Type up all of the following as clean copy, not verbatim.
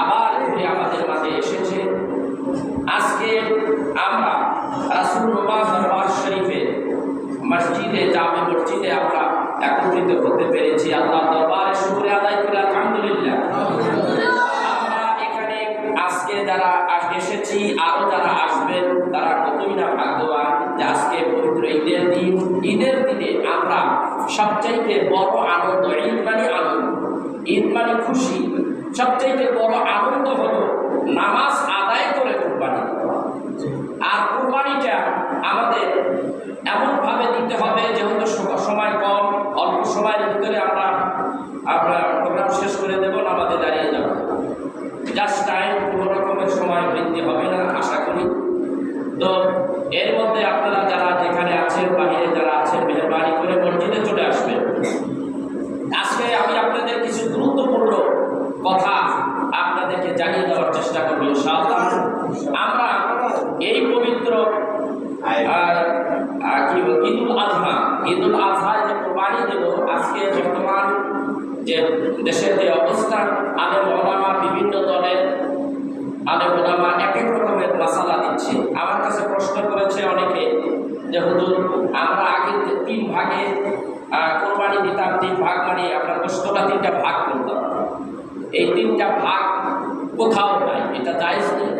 আবার আমাদের মাঝে এসেছে। আজকে আমরা রাসূলুল্লাহ দরবার শরীফে মসজিদে জামে মসজিদে আমরা একত্রিত হতে পেরেছি। আল্লাহ দরবারে শুকরিয়া আদায় করি, আলহামদুলিল্লাহ। আমরা এখানে আজকে যারা এসেছি, আরো যারা আসবেন, তারা কতই না ভাগ্যবান যে আজকে পবিত্র ঈদের দিন। ঈদের দিনে আমরা সবচাইতে বড় আনন্দ, ঈদ মানে আনন্দ, ঈদ মানে খুশি। সবচাইতে বড় আনন্দ হলো নামাজ আদায় করে কুরবানি। আর কুরবানিটা আমাদের এমনভাবে দিতে হবে যেহেতু সময় কম, অল্প সময়ের ভিতরে আমরা প্রোগ্রাম শেষ করে দেবো, নামাজে দাঁড়িয়ে যাব। জাস্ট টাইম, কোনো রকমের সময় বৃদ্ধি হবে না আশা করি। তো এর মধ্যে আপনারা যারা যেখানে আছেন, বাহিরে যারা আছেন, মেহরবানি করে মসজিদে চলে আসবেন। আজকে আমি আপনাদের কিছু গুরুত্বপূর্ণ কথা আপনাদেরকে জানিয়ে দেওয়ার চেষ্টা করব ইনশাআল্লাহ। আমরা এই পবিত্র ঈদুল আজহায় যে কোরবানি দেব, আজকে বর্তমান যে দেশের যে অবস্থা, আলেম ওলামা বিভিন্ন দলের আলেম ওলামা এক এক রকমের মাসালা দিচ্ছে। আমার কাছে প্রশ্ন করেছে অনেকে যে হুজুর, আমরা আগে 3 ভাগে কোরবানি দিতাম, 3 ভাগ মানে আমরা গোশতটা 3টা ভাগ করতাম। এই 3টা ভাগ কোথাও নাই, এটা জায়েজ নেই।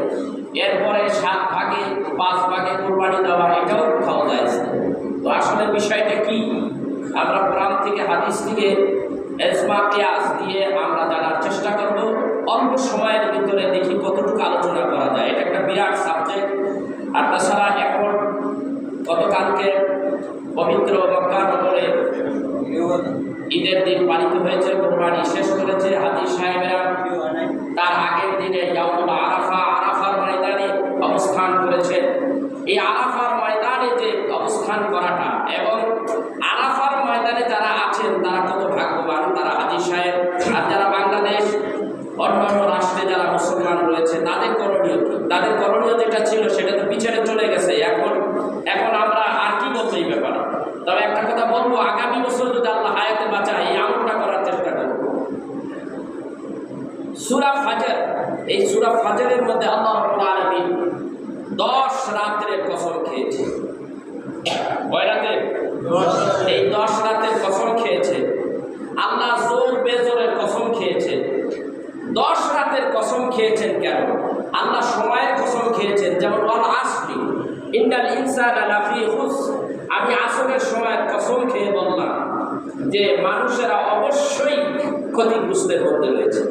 এরপরে 7 ভাগে 5 ভাগে কোরবানি দেওয়া, এটাও কোথাও জায়েজ নেই। তো আসলে বিষয়টা কি, আমরা কোরআন থেকে হাদিস থেকে ইজমা কিয়াস দিয়ে আমরা জানার চেষ্টা করব। অল্প সময়ের ভিতরে দেখি কতটুকু আলোচনা করা যায়। এটা একটা বিরাট সাবজেক্ট। আর তাছাড়া এখন গতকালকে পবিত্র মক্কা নগরে ঈদের দিন পালিত হয়েছে, কোরবানি শেষ করেছে হাজী সাহেবেরা। তার আগের দিনে ইয়াউমুল আরাফা, আরাফার ময়দানে অবস্থান করেছে। এই আরাফার ময়দানে যে অবস্থান করাটা এবং আরাফার ময়দানে যারা আছেন তারা কত ভাগ্যবান, তারা হাজী সাহেব। আর যারা বাংলাদেশ, অন্যান্য রাষ্ট্রে যারা মুসলমান রয়েছে, তাদের করণীয় কি? তাদের করণীয় যেটা ছিল সেটা তো পিছনে চলে গেছে। এখন আমরা আর কি বলবো এই ব্যাপারে? তবে একটা কথা বলবো, আগামী বছর যদি আল্লাহ হায়াতে বাঁচায়, এই আমলটা করার চেষ্টা করব। সূরা ফাজর, এই সূরা ফাজরের মধ্যে আল্লাহ রাব্বুল আলামিন 10 রাতের কসম খেয়েছে। কয় রাতে? এই 10 রাতের কসম খেয়েছে। আল্লাহ জোর বেজোরের কসম খেয়েছে। 10 রাতের কসম খেয়েছেন কেন? আল্লাহ সময়ের কসম খেয়েছেন, যেমন ওয়াল আসরি ইন্নাল ইনসানা লাফি খুসর। আমি আসরের সময়ের কসম খেয়ে বললাম যে মানুষেরা অবশ্যই ক্ষতিগ্রস্তের মধ্যে রয়েছে।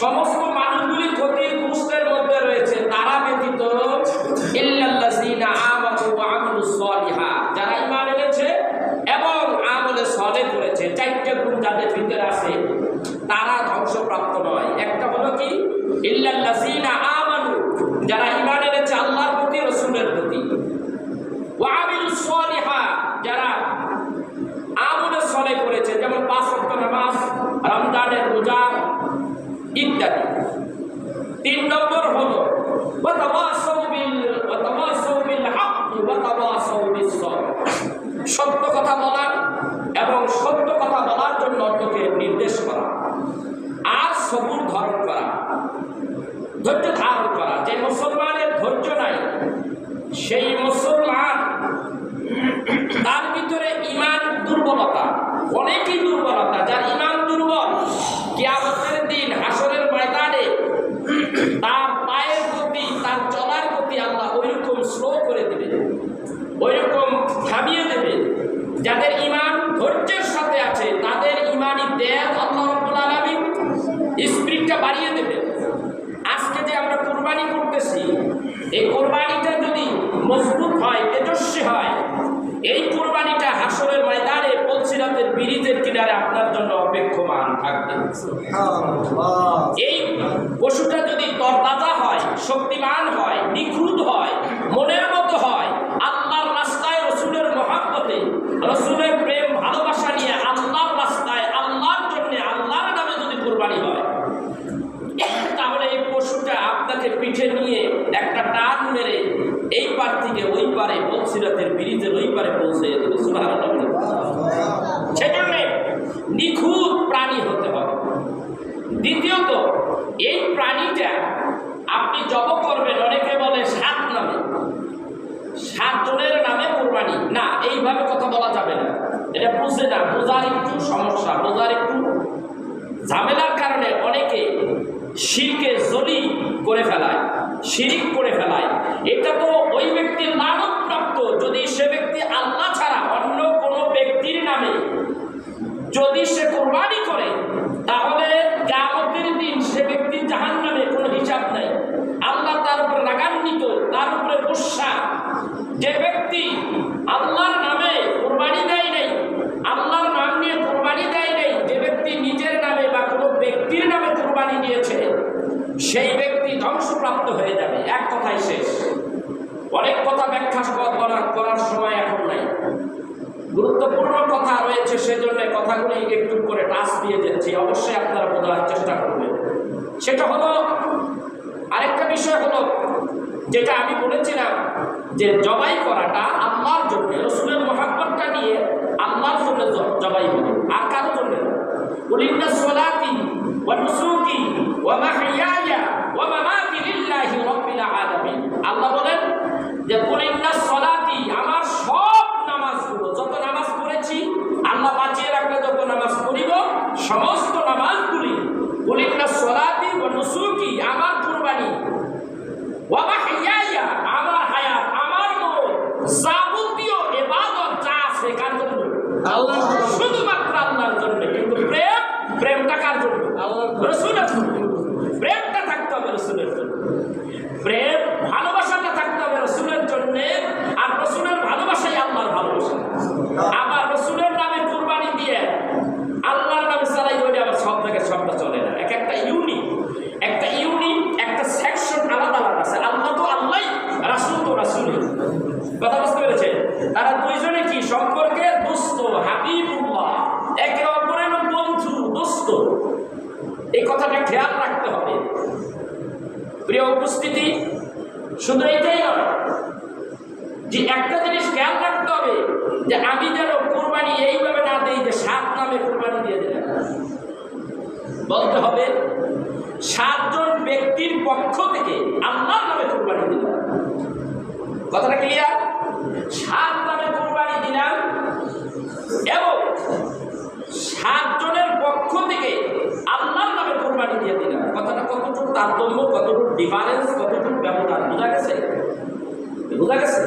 সমস্ত মানুষগুলি ক্ষতিগ্রস্তের মধ্যে রয়েছে, তারা ব্যতীত ইল্লাল্লাযীনা আমানু ওয়া আমিলুস সালিহাত, যারা ঈমান এনেছে এবং আমলে সালেহ করেছে। 4টা গুণ যাদের ভিতরে আছে তারা ধ্বংসপ্রাপ্ত নয়। একটা হলো কি, ইল্লাল্লাযীনা আমানু, যারা ঈমান এনেছে আল্লাহর প্রতি, রাসূলের প্রতি, ওয়া আমিলুস সালিহাত, যারা আমলে সালেহ করেছে, যেমন 5 ওয়াক্ত নামাজ, রমজানের রোজা ইত্যাদি। 3 নম্বর হলো ওয়া তাওয়াসাউ বিল হাক্কি ওয়া তাওয়াসাউ বিস সবর, সত্য কথা বলা এবং সত্য কথা বলার জন্য অন্যকে নির্দেশ করা, আর সবুর ধারণ করা, ধৈর্য ধারণ করা। যে মুসলমানের ধৈর্য নাই, সেই মুসলমান, তার ভিতরে ঈমান দুর্বলতা, অনেকই দুর্বলতা। যার ঈমান দুর্বল, কিয়ামতের দিন হাসরের ময়দানে তার পায়ের গতি, তার চলার গতি আল্লাহ ওইরকম স্লো করে দেবে, ওইরকম থামিয়ে দেবে। যাদের ঈমান ধৈর্যের সাথে আছে তাদের ঈমানি তেজ আল্লাহ রাব্বুল আলামিন স্পিরিটটা বাড়িয়ে দেবে। আজকে যে আমরা কুরবানি করতেছি, এই কুরবানিটা যদি মজবুত হয়, তেজস্বী হয়, এই কুরবানিটা হাসরের ময়দানে পলসিরাতের ব্রিজের কিনারে আপনার জন্য অপেক্ষমান থাকবে। এই পশুটা যদি তরতাজা হয়, শক্তিমান হয়, নিখুঁত হয়, মনের মতো হয়, আল্লাহর রাস্তায় রাসূলের মহব্বতে, রাসূলের প্রেম ভালোবাসা নিয়ে আল্লাহর রাস্তায়, আল্লাহর জন্য, আল্লাহর নামে যদি কুরবানি হয়, তাহলে এই পশুটা আপনাকে পিঠে নিয়ে একটা টান মেরে এই পার থেকে ওই পারে, পলসিরাতের ব্রিজের ওই পারে পৌঁছে দেবে। সুবহানাল্লাহ। সেজন্য নিখুঁত প্রাণী হতে হবে। দ্বিতীয় দ্বিতীয়ত এই প্রাণীটা আপনি জব করবেন, অনেকে বলে 7 নামে, 7 জনের নামে কুরবানি। না, এইভাবে কথা বলা যাবে না, এটা বুঝে না, বোঝার একটু সমস্যা, বোঝার একটু ঝামেলার কারণে অনেকে শিরকে জলি করে ফেলায়, শিরিক করে ফেলায়। এটা তো ওই ব্যক্তির লানতপ্রাপ্ত, যদি সে ব্যক্তি আল্লাহ ছাড়া অন্য কোনো ব্যক্তির নামে যদি সে কুরবানি করে, তাহলে কিয়ামতের দিন সে ব্যক্তি জাহান্নামে কোনো হিসাব নাই। আল্লাহ তার উপর রাগান্বিত, তার উপরে গুসা। যে ব্যক্তি আল্লাহর নামে কুরবানি দেয় নাই, আল্লাহর নাম নিয়ে কুরবানি দেয় নাই, যে ব্যক্তি নিজের নামে বা কোনো ব্যক্তির নামে কুরবানি দিয়েছে, সেই ব্যক্তি ধ্বংসপ্রাপ্ত হয়ে যাবে। এক কথাই শেষ। অনেক কথা ব্যাখ্যা করার সময় এখন নাই, গুরুত্বপূর্ণ কথা রয়েছে, সেজন্য কথাগুলি একটু করে টাচ দিয়ে যাচ্ছি, অবশ্যই আপনারা বোঝার চেষ্টা করবেন। সেটা হলো, আরেকটা বিষয় হলো যেটা আমি বলেছিলাম যে জবাই করাটা আল্লাহর জন্য, রাসূলের মহব্বতটা নিয়ে আল্লাহর জন্য জবাই হবে, আর কারোর জন্য না। কুল ইন্না সলাতি ওয়া নুসুকি ওয়া মাহইয়ায়া ওয়া মামাতি লিল্লাহি রাব্বিল আলামিন। আল্লাহ বলেন যে কুল ইন্না সলাতি, আমার সব নামাজগুলো, যত নামাজ পড়েছি আল্লাহ বাঁচিয়ে রাখলে যত নামাজ পড়িব, সমস্ত নামাজগুলি, কুল ইন্না সলাতি ওয়া নুসুকি, আমার কুরবানি, ওয়া মাহইয়ায়া, আমার হায়াত, আমার মওত, যাবতীয় ইবাদত যা আছে কার জন্য? আল্লাহর জন্য, শুধুমাত্র আল্লাহর জন্য। কিন্তু প্রেমটা কার জন্য? আল্লাহর, রাসূলের জন্য। প্রেমটা থাকতে হবে রাসূলের জন্য, প্রেম ভালোবাসাটা থাকতে হবে রাসূলের জন্য, আর রাসূলের ভালোবাসাই আল্লাহর ভালোবাসা। আবার রাসূলের নামে কুরবানি দিয়ে আল্লাহর নামে চালাই ধরে আবার সব জায়গায় সবটা চলে না। একটা ইউনিট, একটা সেকশন আলাদা আলাদা আছে। আল্লাহ তো আল্লাহই, রাসূল তো রাসূলই। কথা বুঝতে পেরেছে? তারা দুইজনে কি সম্পর্কে? দোস্ত, হাবিবুল্লাহ, একে অপরের বন্ধু, দোস্ত। এই কথাটা খেয়াল রাখতে হবে। প্রিয় উপস্থিতি, শুধু এটাই নয়, যে একটা জিনিস খেয়াল রাখতে হবে যে আমি যেন কুরবানি এইভাবে না দিই যে 7 নামে কুরবানি দিয়ে দিলাম। বলতে হবে 7 জন ব্যক্তির পক্ষ থেকে আল্লাহর নামে কুরবানি দিলাম। কথাটা ক্লিয়ার? 7 নামে কুরবানি দিলাম এবং 7 জনের পক্ষ থেকে আল্লাহর নামে কুরবানি দিয়ে দিলাম। কথাটা কতটুকু তারতম্য, কতটুকু ডিফারেন্স, কতটুকু ব্যবধান, বোঝা গেছে? বোঝা গেছে?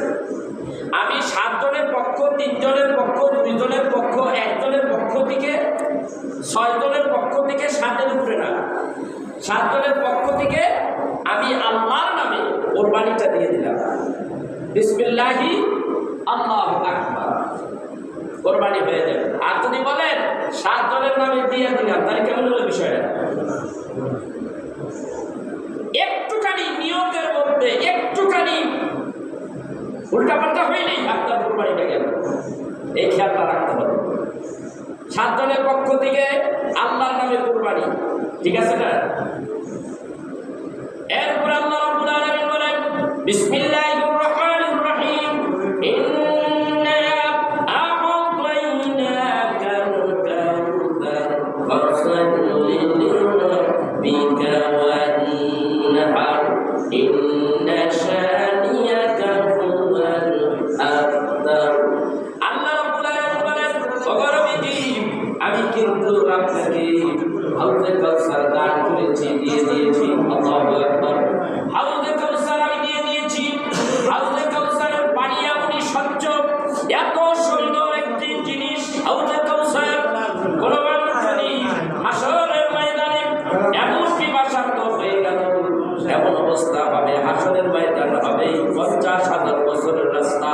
আমি 7 জনের পক্ষ, 3 জনের পক্ষ, 2 জনের পক্ষ, 1 জনের পক্ষ থেকে, 6 জনের পক্ষ থেকে, 7-এর উপরে না, 7 জনের পক্ষ থেকে আমি আল্লাহর নামে কুরবানিটা দিয়ে দিলাম। বিসমিল্লাহি আল্লাহু আকবার, কুরবানি হয়ে যাবে। আর যদি বলেন 7 জনের নামে দিয়ে দিলাম, তাহলে কেমন হলো বিষয়টা? একটুখানি নিয়তের মধ্যে একটুখানি উল্টাপাল্টা হইলেই আপনার কুরবানিটা গেল। এই খেয়ালটা রাখতে হবে। 7 জনের পক্ষ থেকে আল্লাহর নামে কুরবানি, ঠিক আছে না? এরপর আল্লাহ রাব্বুল আলামিন বলেন বিসমিল্লাহির রহমানির রহিম, ইন্না আ'তাইনাকাল কাউসার ফাসাল্লি লিরাব্বিকা ওয়ানহার, ইন্না শানিয়াকা হুয়াল আবতার। আল্লাহ রাব্বুল আলামিন বলেন, ওগো নবীজি, আমি কিন্তু আপনাকে হাউজে কাউসার দান করেছি, দিয়ে দিয়েছি। আল্লাহু আকবার। হাউজে কাউসার আমি দিয়ে দিয়েছি। হাউজে কাউসারের পানি এমনই স্বচ্ছ, এত সুন্দর একটি জিনিস হাউজে কাউসার। কোন মানুষ যদি হাসরের ময়দানে এমন পিপাসার্ত হয়ে গেল, এমন অবস্থা হবে, হাসরের ময়দান হবে 50,000 বছরের রাস্তা,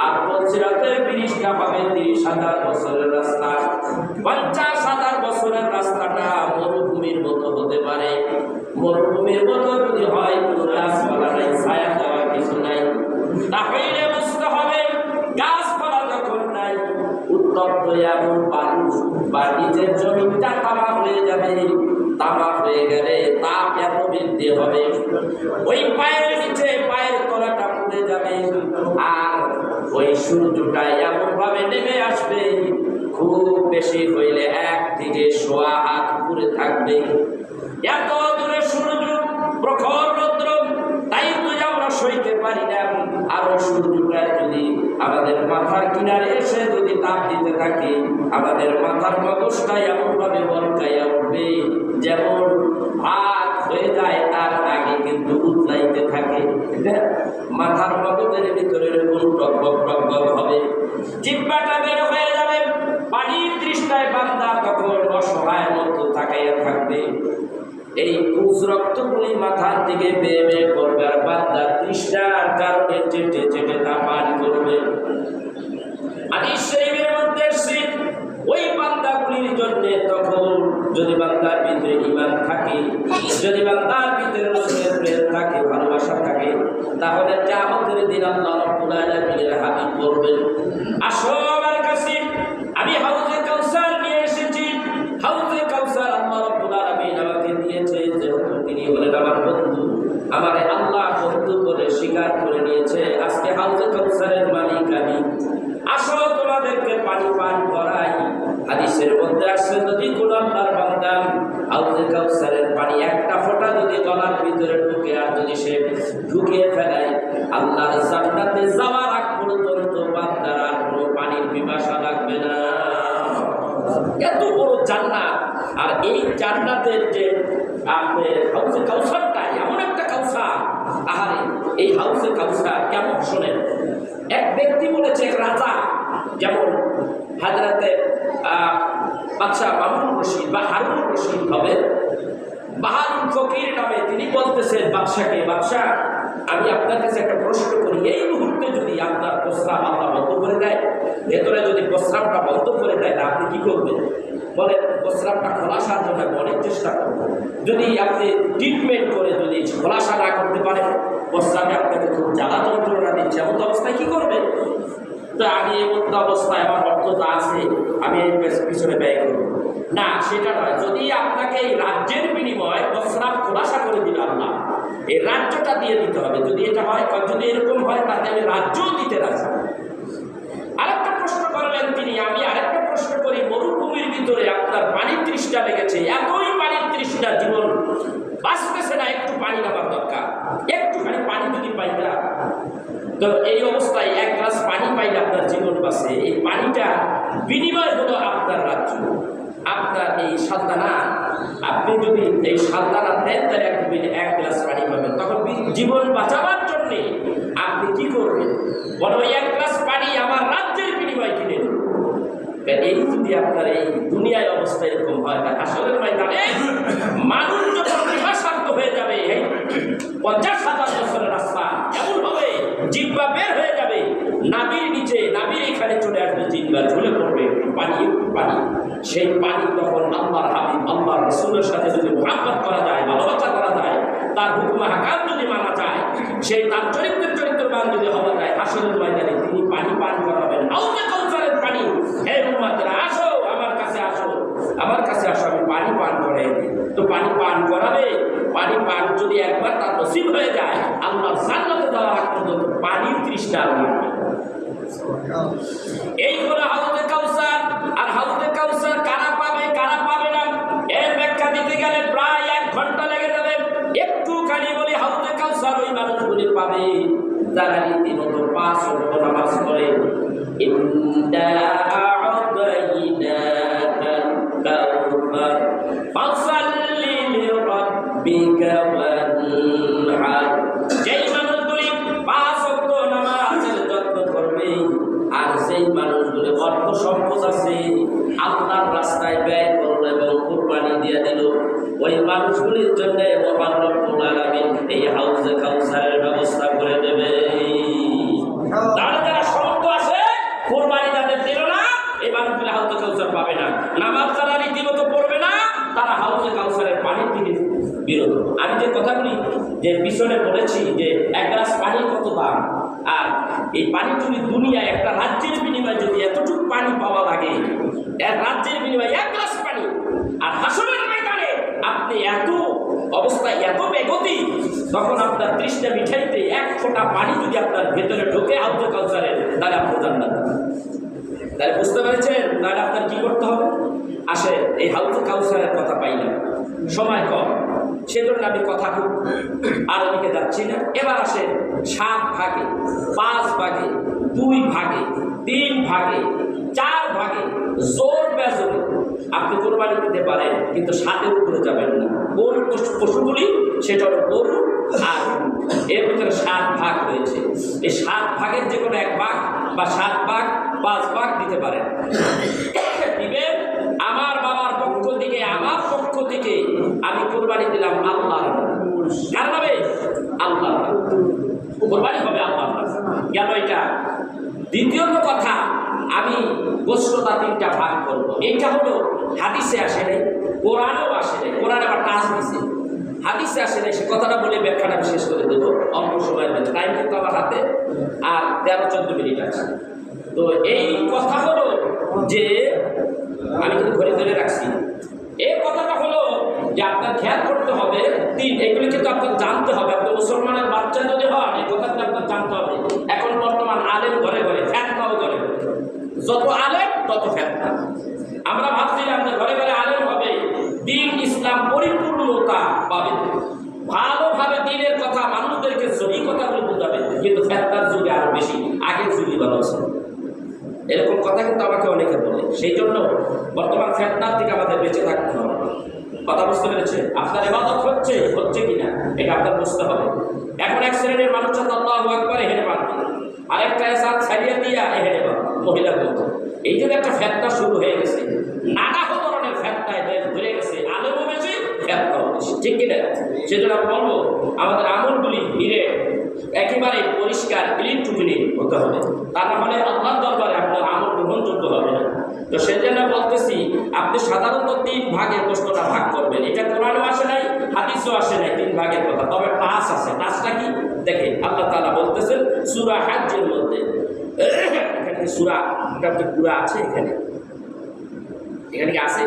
আর বলছিরাতের 20টা হবে 30,000 বছরের রাস্তা। 50,000 বছরের রাস্তাটা মরুভূমির মতো হতে পারে। মরুভূমির মতো যদি হয়, কোনো গাছপালা নাই, ছায়া দেওয়ার কিছু নাই, তাহলে বুঝতে হবে গাছপালা যখন নাই, উত্তপ্ত এমন বালু বা নিচের জমিটা তামা হয়ে যাবে। তামা হয়ে গেলে তাপ এত বৃদ্ধি হবে, ওই পায়ের নিচে পায়ের তলাটা পুড়ে যাবে, আর ওই সূর্যটা এমন ভাবে নেমে আসবে, খুব বেশি হইলে 1 থেকে 1.25 হাত পুড়ে থাকবে। এত দূরে সূর্য, প্রখর রৌদ্র, তাই তো আমরা সইতে পারি না। আরো সূর্যটা যদি আমাদের মাথার কিনারে এসে যদি তাপ দিতে থাকে, আমাদের মাথার মগজটা এমন ভাবে বলকাইয়া উঠবে যেমন ভাত হয়ে যায় তার আগে কিন্তু উতলাইতে থাকে। মাথার মগজের ভিতরে এরকম টকবক টকবক হবে, জিহ্বাটা বের হয়ে যাবে। পানির তৃষ্ণায় বান্দা তখন অসহায় মতো তাকাইয়া থাকবে। এই পুজ রক্তগুলি মাথার দিকে বেয়ে বেয়ে পড়বে, আর বান্দা তৃষ্ণার কারণে চেটে চেটে তা পান করবে। হাদিস শরীফের মধ্যে এসেছে ওই বান্দাগুলির জন্য তখন যদি বান্দার ভিতরে ঈমান থাকে, যদি বান্দার ভিতরে প্রেম থাকে, ভালোবাসা থাকে, তাহলে কিয়ামতের দিন আল্লাহ রাব্বুল আলামিনের হাবিব বলবেন, আসো আমার কাছে, আমি হাউজে কাউসার নিয়ে এসেছি। হাউজে কাউসার আল্লাহ রাব্বুল আলামিন আমাকে দিয়েছে, যেহেতু তিনি হলেন আমার বন্ধু, আমারে আল্লাহ বন্ধু বলে স্বীকার করে নিয়েছে। আজকে হাউজে কাউসারের মালিক আমি। আসো তোমাদেরকে পানি পান করাই। হাদিসের মধ্যে আসছে যদি কোন আল্লাহর বান্দা হাউজে কাউসারের পানি একটা ফোঁটা যদি গলার ভিতরে ঢুকে আর যদি সে ঢুকিয়ে ফেলায়, আল্লাহর জান্নাতে যাওয়ার আগ পর্যন্ত বান্দার আর কোনো পানির পিপাসা লাগবে না। এত বড় জান্নাত, আর এই জান্নাতের যে আপনার হাউজে কাউসারটা এমন একটা কাউসার, আহারে এই হাউজে কাউসার কেমন শোনেন। এক ব্যক্তি বলেছে, এক রাজা, যেমন হাজরাতে বাদশাহ মামুন রশিদ বা হারুন রশিদ হবে, বাহাদুর ফকির নামে, তিনি বলতেছেন বাদশাকে, বাদশাহ আমি আপনার কাছে একটা প্রশ্ন করি, এই মুহূর্তে যদি আপনার প্রস্রাব আল্লাহ বন্ধ করে দেয়, ভেতরে যদি প্রস্রাবটা বন্ধ করে দেয়, আপনি কি করবেন? বলে প্রস্রাবটা খোলাসার জন্য অনেক চেষ্টা করবেন। যদি আপনি ট্রিটমেন্ট করে যদি খোলাসা না করতে পারেন, প্রস্রাবে আপনাকে খুব জ্বালা যন্ত্রণা দিচ্ছে, এমন অবস্থায় কি করবে? তো আমি এই মতো অবস্থায় আমার অর্থতা আছে, আমি এই পিছনে ব্যয় করব না, সেটা নয়। যদি আপনাকে এই রাজ্যের বিনিময়ে প্রস্রাব খোলাসা করে দিলাম না, এই রাজ্যটা দিয়ে দিতে হবে। যদি এটা হয়, যদি এরকম হয়, তাতে আমি রাজ্যও দিতে রাজি। আরেকটা প্রশ্ন করলেন তিনি, আমি আরেকটা প্রশ্ন করি, মরুভূমির ভিতরে আপনার পানির তৃষ্ণা লেগেছে, এতই পানির তৃষ্ণা, জীবন বাঁচতেছে না, একটু পানি নেওয়ার দরকার, একটুখানি পানি যদি পাইতা, তো এই অবস্থায় এক গ্লাস পানি পাইলে আপনার জীবন বাঁচে। এই পানিটা বিনিময় হলো আপনার রাজ্য, আপনার এই সালতানা। আপনি যদি এই সালতানা দেন, তাহলে এক গ্লাস পানি পাবেন। তখন জীবন বাঁচাবার জন্যে আপনি কি করবেন? বলো এক গ্লাস পানি আমার রাজ্যের বিনিময় কিনে নেব। এই যদি আপনার এই দুনিয়ায় অবস্থা এরকম হয়, তা আসলে ময়দানে মানুষ যখন পিপাসার্ত হয়ে যাবে, 50,000 বছরের রাস্তা এমন হবে, জিহ্বা বের হয়ে যাবে, নাভির নিচে, নাভির এখানে চলে আসবে, জিহ্বা ঝুলে পড়বে, পানি একটু পানি। সেই পানি তখন আল্লাহর হাবিব আল্লাহর রাসূলের সাথে যদি মুহাব্বত করা যায়, ভালোবাসা করা যায়, তার হুকুম হাকাম যদি মানা যায়, সেই তার চরিত্রবান যদি হওয়া যায়, হাসরের ময়দানে তিনি পানি পান করাবেন, হাউজে কাউসারের পানি। হে উম্মতরা, আসো আমার কাছে, আসো আমার কাছে, আসো, আমি পানি পান করাই দিই। তো পানি পান করাবে, পানি পান যদি একবার তার নসিব হয়ে যায়, আল্লাহর জান্নাতে যাওয়ার আগ পর্যন্ত পানির তৃষ্ণা লাগবে। এই হলো হাউজে কাউসার। আর হাউজে কাউসার কারা পাবে, কারা পাবে না, এর ব্যাখ্যা দিতে গেলে প্রায় 1 ঘন্টা লেগে যাবে। একটুখানি বলি, হাউজে কাউসার ওই মানুষগুলি পাবে যারা রীতিমতো 5 ওয়াক্ত নামাজ পড়ে। ইন্না আ'তাইনাকাল কাউসার ফাসাল্লি লিরাব্বিকা ওয়ানহার। যেই মানুষগুলি 5 ওয়াক্ত নামাজের যত্ন করবে, আর সেই মানুষগুলি অর্থ সম্পদ আছে, আল্লাহর রাস্তায় ব্যয় করলো এবং কুরবানি দিয়ে দিল, ওই মানুষগুলির জন্য মহান রব্বুল আলামিন এই হাউজে কাউসারের ব্যবস্থা করে দেবে। তাহলে যারা সম্পদ আছে, কুরবানি তাদের দিল না, এই মানুষগুলি হাউজে কাউসার পাবে না। নামাজ যারা রীতিমতো পড়বে না, তারা হাউজে কাউসারের পানির থেকে বিরত। আমি যে কথাগুলি যে পিছনে বলেছি, যে এক গ্লাস পানি কত দাম, আর এই পানি যদি দুনিয়ায় একটা রাজ্যের বিনিময়ে যদি এতটুকু পানি পাওয়া লাগে, এক রাজ্যের বিনিময়ে 1 গ্লাস পানি, আর হাসরের ময়দানে আপনি এত অবস্থায় এত বেগতি, তখন আপনার তৃষ্ণা মিঠাইতে 1 ফোঁটা পানি যদি আপনার ভেতরে ঢোকে হাউজে কাউসারের, তাহলে আপনার জান্নাত। তাহলে বুঝতে পেরেছেন? তাহলে আপনার কি করতে হবে? আসে এই হাউজে কাউসারের কথা পাইলেন, সময় কম, সেজন্য আমি কথা খুব আরবিকে যাচ্ছি না। এবার আসেন 7 ভাগে, 5 ভাগে, 2 ভাগে, 3 ভাগে, 4 ভাগে জোর বেজোর আপনি কোরবানি দিতে পারেন, কিন্তু 7-এর উপরে যাবেন না। কোন পশুগুলি? সেটা হলো গরু আর এর ভিতরে 7 ভাগ রয়েছে। এই 7 ভাগের যে কোনো 1 ভাগ বা 7 ভাগ 5 ভাগ দিতে পারেন। দিবেন আমার বাবার পক্ষ থেকে, আমার পক্ষ থেকে আমি কোরবানি দিলাম আল্লাহর কার নামে? আল্লাহ। কোরবানি হবে আল্লাহর গেল এটা। দ্বিতীয়ত কথা, আমি গোশতটা 3টা ভাগ করব। এইটা হলো হাদিসে আসে নাই, কোরআনেও আসে নাই। কোরআন আবার টাচ দিছে, হাদিসে আসে নাই। সে কথাটা বলে ব্যাখ্যাটা আমি শেষ করে দেবো অল্প সময়ের মধ্যে। টাইম কিন্তু আমার হাতে আর 13-14 মিনিট আছে। তো এই কথা হলো যে আমি কিন্তু ঘরে ধরে রাখছি। এই কথাটা হলো যে আপনার খেয়াল করতে হবে 3, এগুলি কিন্তু আপনার জানতে হবে। আপনি মুসলমানের বাচ্চা যদি হন, এই কথাটা আপনার জানতে হবে। এখন বর্তমান আলেম ঘরে ঘরে, ফ্যাতনাও ঘরে ঘরে, যত আলেম তত ফ্যাতনা। আমরা ভাবছিলাম যে ঘরে ঘরে আলেম হবে, দ্বীন ইসলাম পরিপূর্ণতা পাবে, ভালোভাবে দ্বীনের কথা মানুষদেরকে সহি কথাগুলো বোঝাবে, কিন্তু ফ্যাতনার যুগে আরো বেশি। আগের যুগই ভালো ছিল, এরকম কথা কিন্তু আমাকে অনেকে বলে। সেই জন্য বর্তমান ফিতনার থেকে আমাদের বেঁচে থাকতে হবে। কথা বুঝতে পেরেছে? আপনার ইবাদত হচ্ছে কিনা এটা আপনার বুঝতে হবে। এখন এক শ্রেণীর মানুষ আল্লাহু আকবার হেরে পারবে, আরেকটা এসাত ছাড়িয়ে দিয়া হেরে পাবে মহিলা বলতো। এই জন্য একটা ফিতনা শুরু হয়ে গেছে, নানা ধরনের ফিতনা ধরে গেছে, আলেমও বেশি ফিতনাও বেশি, ঠিক কিনা? সেজন্য আমি বলবো আমাদের আমলগুলি ধীরে একেবারে পরিষ্কার, ক্লিন টু ক্লিন হতে হবে, তা না হলে আল্লাহর দরবারে আপনার আমল গ্রহণযোগ্য হবে না। তো সেজন্য বলতেছি আপনি সাধারণত 3 ভাগে গোশতটা ভাগ করবেন। এটা কোরআনও আসে নাই, হাদিসও আসে নাই 3 ভাগের কথা, তবে টাস আছে। টাসটা কি দেখেন, আল্লাহ তাআলা বলতেছেন সূরা হজ্জের মধ্যে, এখানে সূরা পুরা আছে, এখানে কি আছে?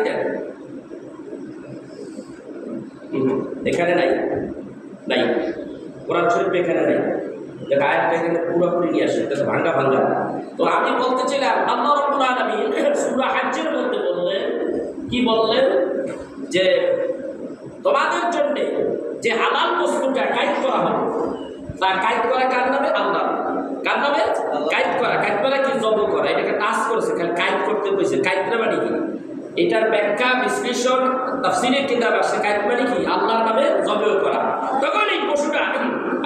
এখানে নাই, নাই কোরআন শরীফ এখানে নাই। দেখ আয়াতটা এখানে পুরোপুরি নিয়ে আসে, ভাঙ্গা ভাঙ্গা। তো আমি বলতে চাইলাম আল্লাহ রাব্বুল আলামিন সূরা হজ্জের মধ্যে বললেন, কি বললেন? যে তোমাদের জন্য যে হালাল বস্তুটা কায়েদ করা হবে, তা কায়েদ করা কার নামে? আল্লাহ। কার নামে? কায়েদ করা। কায়েদ করা কি? জব করা। এটাকে টাচ করেছে, খালি কায়েদ করতে বলছে। কায়েদটা মানে কি? এটার ব্যাখ্যা বিশ্লেষণ তাফসীরের কিতাব আছে। কায়েদ মানে কি? আল্লাহর নামে জবেও করা। তখন এই পশুটা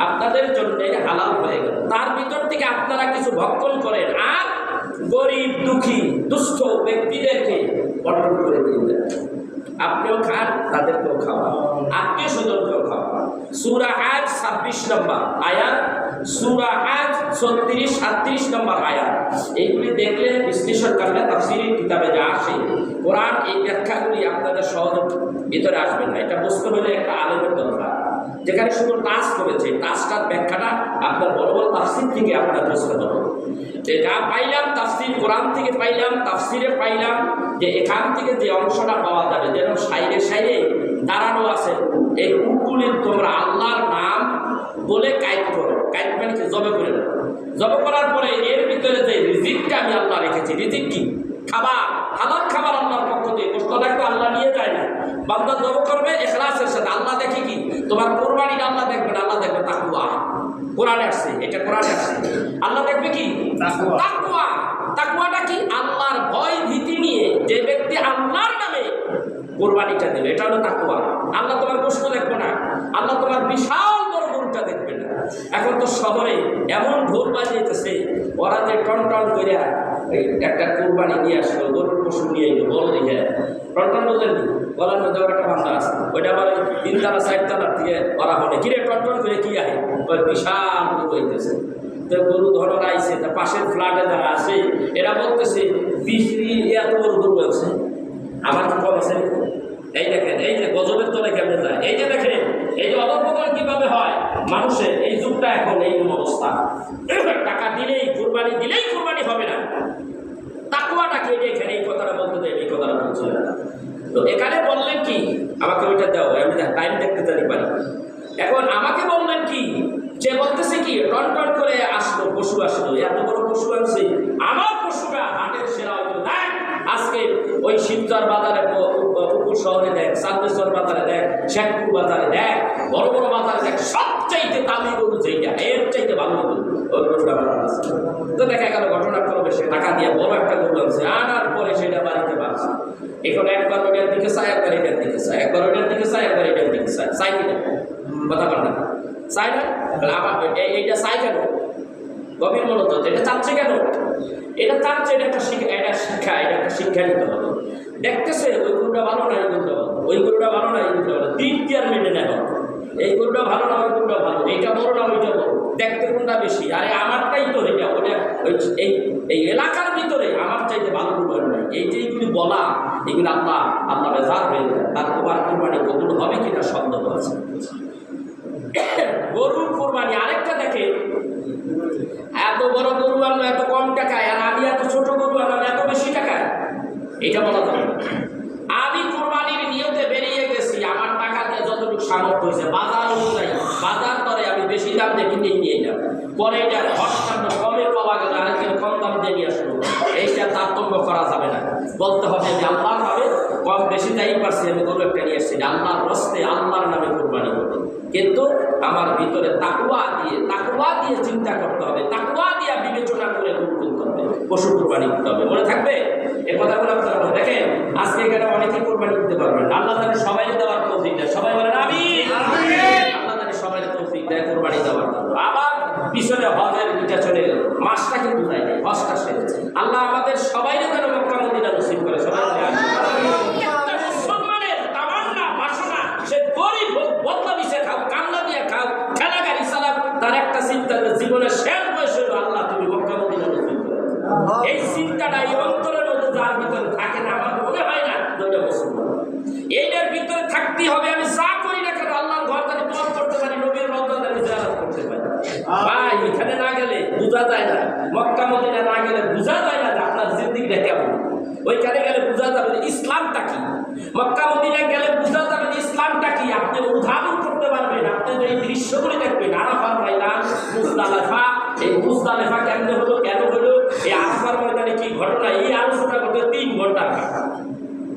আপনাদের জন্য হালাল হয়ে গেল। তার ভিতর থেকে আপনারা কিছু ভক্ষণ করেন আর গরিব দুঃখী দুস্থ ব্যক্তিদেরকে বন্টন করে দিলেন। আপনিও খান, তাদেরকেও খাওয়া, আত্মীয় স্বজনকেও খাওয়া। সূরা হজ 26 নম্বর আয়াত, সূরা হজ 36-37 নম্বর আয়াত। এইগুলি দেখলে বিশ্লেষণ করলে তাফসীরের কিতাবে যা আসে, কোরআন এই ব্যাখ্যাগুলি আপনাদের সহজ ভিতরে আসবে না। এটা বুঝতে হলে একটা আলেমের দরকার, যেখানে শুধু টাচ করেছে, টাচটার ব্যাখ্যাটা আপনার বড় বড় তাফসীর থেকে আপনার বুঝতে হবে। যে যা পাইলাম তাফসীর কোরআন থেকে পাইলাম, তাফসীরে পাইলাম, যে এখান থেকে যে অংশটা পাওয়া যাবে, যেন সাইডে সাইডে দাঁড়ানো আছে, এই উটগুলি তোমরা আল্লাহর নাম বলে কায়েদ করো। কায়েদ মানে কি? জবে করে দাও। জবে করার পরে এর ভিতরে যে রিজিকটা আমি আল্লাহ রেখেছি, রিজিক কি? খাবার, হালাল খাবার আল্লাহর পক্ষ থেকে। কষ্টটা তো আল্লাহ নিয়ে যায় না, বান্দা জব করবে ইখলাসের সাথে। আল্লাহ দেখে কি? তোমার কোরবানিটা আল্লাহ দেখবে না, আল্লাহ দেখবে তাকওয়া। কোরআনে আসছে, এটা কোরআনে আসছে। আল্লাহ দেখবে কি? তাকওয়া। তাকওয়াটা কি? আল্লাহর ভয় ভীতি নিয়ে যে ব্যক্তি আল্লাহর নামে কোরবানিটা দেবে, এটা হলো তাকওয়া। আল্লাহ তোমার গোশত দেখবে না, আল্লাহ তোমার বিশাল বড় গরুটা দেখবে না। এখন তো শহরে এমন ঢোল বাজিয়েছে, ওরা যে টন টন করে একটা কোরবানি নিয়ে আসলো, গরুর পশু নিয়ে এলো, বলো দেখে টন টন বোঝেন, গলার মধ্যে একটা বান্ধা আছে, ওইটা আবার 3 তালা 4 তালার থেকে ওরা হলে কিরে টন টন করে কি আহে, ওই বিশাল গরু হইতেছে। তো গরু ধরার আইসে, তার পাশের ফ্ল্যাটে যারা আছে এরা বলতেছে 20 এত বড় গরু আছে, আমার কি কম আছে? এই দেখেন, এই যে গজবের তলে কেমনে যায়, এই যে দেখেন, এই যে অদরপতন কিভাবে হয় মানুষের। এই যুগটা এখন এই অবস্থা, টাকা দিলেই কোরবানি, দিলেই কোরবানি হবে না। তাকওয়াটা কি? এখানে এই কথাটা বলতে দেয়, এই কথাটা বলছে। তো এখানে বললেন কি? আমাকে ওইটা দাও, আমি টাইম দেখতে জানি পারি। এখন আমাকে বললেন কি? যে বলতেছে কি? টন টন করে আসলো, পশু আসলো, এত বড় পশু আনছে, আমার পশুটা হাটের সেরা হইল। দেখ আজকে ওই শিবচর বাজারে, উপর শহরে দেখ, চাঁদেশ্বর বাজারে দেখ, বড় বড় বাজারে দেখ সবচাইতে দামি গরু যেটা, এর চাইতে ভালো গরু ওই গরুটা বানানো আছে। তো দেখা গেল ঘটনাক্রমে সে টাকা দিয়ে বড় একটা গরু আনছে, আনার পরে সেটা বাড়িতে বাঁচছে। এখন একবার ওইটার দিকে চায়, একবার এটার দিকে চায়, একবার ওইটার দিকে চায়, একবার এটার দিকে চায়। চাই কিনা কথা বল না, চাই না? আবার এইটা চাই কেন? গভীর মনোযোগ, এটা চাচ্ছে কেন? এটা চাচ্ছে, এটা একটা শিক্ষা, এটা একটা শিক্ষা নিতে হবে। দেখতেছে ওই গরুটা ভালো না, এই গরুটা ভালো, ওই গরুটা ভালো না, এই গরুটা ভালো, তিন টিয়ার মেনে নেয়। এই গরুটা ভালো না, ওই গরুটা ভালো, এইটা বড় না, ওইটা বড়, দেখতে কোনটা বেশি? আরে আমারটাই তো এটা, ওটা এই এলাকার ভিতরে আমার চাইতে ভালো গরু নাই। এই যে এইগুলি বলা, এগুলো আল্লাহ বেজার হয়ে যায়। তার তোমার কোরবানি কবুল হবে কিনা সন্দেহ আছে। গরুর কোরবানি আরেকটা দেখে, এত বড় গরু আনলো এত কম টাকায়, আর আমি এত ছোট গরু আনলাম এত বেশি টাকায়, এটা বলা যাবে না। আমি কোরবানির নিয়তে বেরিয়ে গেছি, আমার টাকা দিয়ে যতটুকু সামর্থ্য হয়েছে বাজার অনুযায়ী, বাজার দরে আমি বেশি দাম দিয়ে কিনে নিয়ে যাব, পরে এটা হঠাৎ কমে পাওয়া গেল আরেকদিন কম দাম দিয়ে নিয়ে আসলো, এইটা তারতম্য করা যাবে না। বলতে হবে যে আল্লাহ ভাবে কম বেশি তাই পারছি, আমি গরু একটা নিয়ে আসছি, আল্লাহর রস্তে আল্লাহর নামে কোরবানি করবো। কিন্তু আমার ভিতরে তাকওয়া দিয়ে চিন্তা করতে হবে, তাকওয়া দিয়ে বিবেচনা করে গরু কিনতে হবে, পশু কোরবানি করতে হবে। মনে থাকবে এই কথাগুলো আপনারা দেখেন। আজকে এখানে অনেকে কোরবানি দিতে পারবেন, আল্লাহ তাআলা সবাই দেওয়ার তৌফিক দেয়, সবাই বলেন আমিন। আল্লাহ তাআলা সবাই তৌফিক দেয় কোরবানি দেওয়ার জন্য। আবার পিছনে হজের এটা চলে গেল, মাসটা কিন্তু যায় নাই, হজটা শেষ। আল্লাহ আমাদের সবাই যেন মক্কা মদিনা নসিব করে, সবাই মুসলমানের তামান্না বাসনা, সে গরিব হোক, বদলা দিছে খাও, কান্না দিয়ে খাও, খেলা গাড়ি চালাও, তার একটা চিন্তা জীবনের শেষ বয়স হলো আল্লাহ তুমি মক্কা মদিনা নসিব করে। এই চিন্তাটা এই অন্তরের মধ্যে যার ভিতরে থাকে না, আমার মনে হয় না দুইটা মুসলমান। এইটার ভিতরে থাকতেই হবে, আমি যা করি না কেন আল্লাহর ঘর তাকে তওয়াফ করতে পারি, নবীর রওজা তাকে জিয়ারত করতে পারি। ভাই এখানে না গেলে বোঝা যায় না, মক্কা মদিনা না গেলে বোঝা যায় না যে আপনার জিন্দেগিটা কেমন। ওইখানে গেলে বোঝা যাবে যে ইসলামটা কি, মক্কা মদিনায় গেলে বোঝা যাবে যে ইসলামটা কি। আপনি উদাহরণ করতে পারবেন, আপনি যে এই দৃশ্যগুলি দেখবেন, আরাফার ময়দান, মুজদালিফা, এই মুজদালিফা কেমনে হলো, কেন হলো, এই আরাফার ময়দানে কি ঘটনা, এই আলোচনা করতে 3 ঘন্টা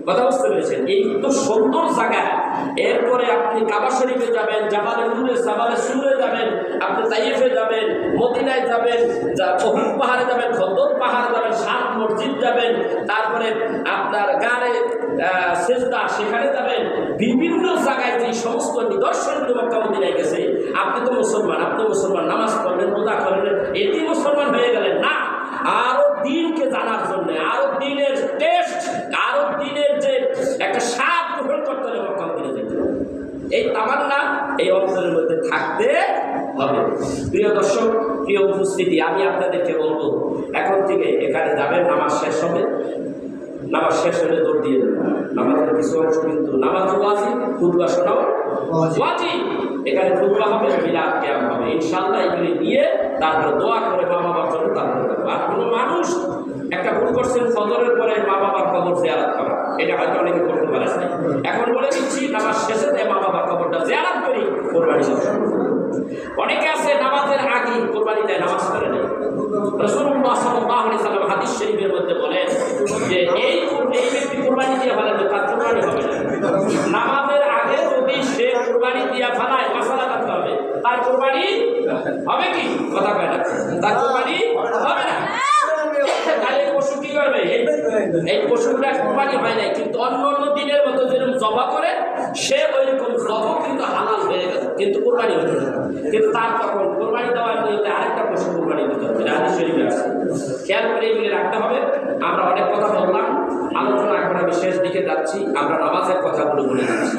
কথা বুঝতে পেরেছেন। এই তো সুন্দর জায়গা। এরপরে আপনি কাবা শরীফে যাবেন, জাবালে নূরে, জাবালে সুরে যাবেন, আপনি তাইফে যাবেন, মদিনায় যাবেন, উহুদ পাহাড়ে যাবেন, খন্দর পাহাড়ে যাবেন, সাত মসজিদ যাবেন, তারপরে আপনার গাড়ে সেজদা সেখানে যাবেন, বিভিন্ন জায়গায় যে সমস্ত নিদর্শন মক্কা মদিনায় গেছে। আপনি তো মুসলমান, আপনি মুসলমান, নামাজ পড়লেন, রোজা করলেন, এটি মুসলমান হয়ে গেলেন না। আরো দিনকে জানার জন্য, আরো দিনের টেস্ট, আরো দিনের যে একটা স্বাদ গ্রহণ করতে হলে মক্কা মদিনা যেতে হবে। এই তামান্না এই অঞ্চলের মধ্যে থাকতে হবে। প্রিয় দর্শক, প্রিয় উপস্থিতি, আমি আপনাদেরকে বলবো এখন থেকে এখানে যাবেন, নামাজ শেষ হবে, নামাজ শেষ হলে দৌড় দিয়ে দেবেন। নামাজের কিছু অংশ কিন্তু নামাজ ওয়াজিব, খুতবা শোনাও ওয়াজিব। এখানে খুতবা হবে, মিলাদ কিয়াম হবে, ইনশাআল্লাহ এগুলি নিয়ে তারপরে দোয়া করে মা বাবার জন্য তারপরে দেবো। আর কোনো মানুষ একটা ভুল করছেন, ফজরের পরে মা বাবার কবর জিয়ারত করা, এটা হয়তো অনেকে করতে পারে না। এখন বলে দিচ্ছি, নামাজ শেষে মা বাবার কবরটা জিয়ারত করি, কোরবানি দেওয়া। অনেকে আছে নামাজের আগে কোরবানি দেয়, নামাজ করে নেই। রাসূলুল্লাহ সাল্লাল্লাহু আলাইহি ওয়াসাল্লাম হাদিস শরীফের মধ্যে বলেন যে এই ব্যক্তি কোরবানি দিয়ে ফেলেন, তার কোরবানি হবে না। নামাজের আগে যদি সে কোরবানি দিয়ে ফেলায়, মাসালা করতে হবে, তার কোরবানি হবে কি? কথা কয় না, তার কোরবানি হবে না। তাহলে এই পশু কি করবে? এই পশুটা কোরবানি হয় নাই, কিন্তু অন্য অন্য দিনের মতো যেরকম জবা করে সে ওইরকম জব কিন্তু হালাল হয়ে গেছে, কিন্তু কোরবানি হতো না। কিন্তু তার তখন কোরবানি দেওয়ার নিয়তে আরেকটা পশু কোরবানি দিতে হবে, হাদিস শরীফে আছে। খেয়াল করে এগুলি রাখতে হবে। আমরা অনেক কথা বললাম, আলোচনা এখন আমি শেষ দিকে যাচ্ছি, আমরা নামাজের কথাগুলো বলে যাচ্ছি।